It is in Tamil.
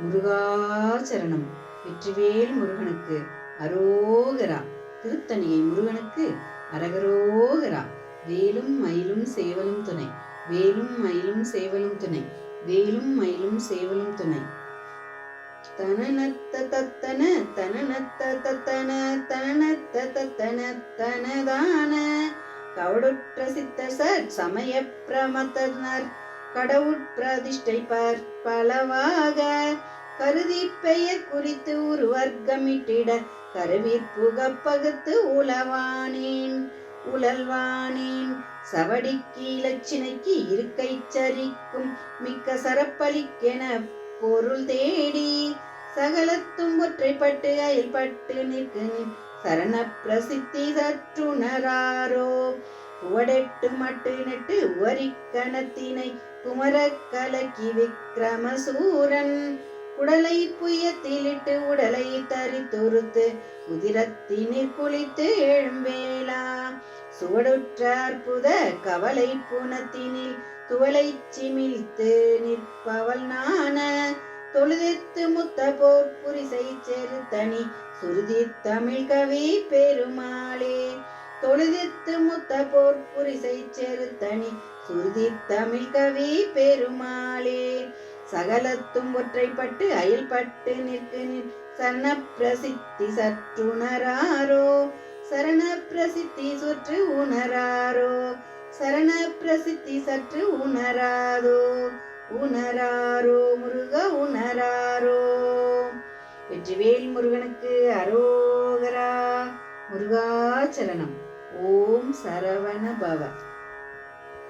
முருகாச்சரணம். வெற்றிவேல் முருகனுக்கு அரோகரா. திருத்தணியை முருகனுக்கு அரகரோகரா. வேலும் மயிலும் சேவலும் துணை. வேலும் மயிலும் சேவலும் துணை. வேலும் மயிலும் சேவலும் துணை. தனனத்த தத்தன தனனத்த தத்தன தனனத்த தத்தன தனதான கவடுற்ற சித்தர் சமய பிரமத்தனர் கடவுட்பிரதிஷ்டை பலவாக கருதி பெயர் குறித்து உருவர்க்கமிட்டிட கருவிற்புகப்பகுத்து உழல்வானேன் சவடிக்கு இலச்சினைக்கு இருக்கை சரிக்கும் மிக்க சரப்பலிக்கென பொருள் தேடி சகலத்தும் ஒற்றைப்பட்டு அயல்பட்டு நிற்கு சரண பிரசித்தி சற்றுணராரோ உவடெட்டு மட்டு நெட்டு உவரிக்கணத்தினை குமர கலக்கி விக்ரமசூரன் உடலை புயத்திலிட்டு உடலை தரித்துறுத்து உதிரத்தினில் குளித்து எழும்பேலா சுவடுற்ற அற்புத கவலை புனத்தினில் துவலை சிமிழ்த்து நிற்பவள் நான தொழுதித்து முத்த போர் புரிசை செருத்தனி சுருதி தமிழ் கவி பெருமாளே தொழுதித்து முத்த போர் புரிசை செருத்தனி சுருதி தமிழ் கவி பெருமாளே சகலத்தும் ஒற்றைப்பட்டு அயல்பட்டு நிற்கு சரண பிரசித்தி சற்றுணராரோ சரண பிரசித்தி சுற்று உணராரோ சரண பிரசித்தி சற்று உணராரோ முருக உணராரோ. வெற்றிவேல் முருகனுக்கு அரோகரா. முருகாச்சரணம். ஓம் சரவண பவ.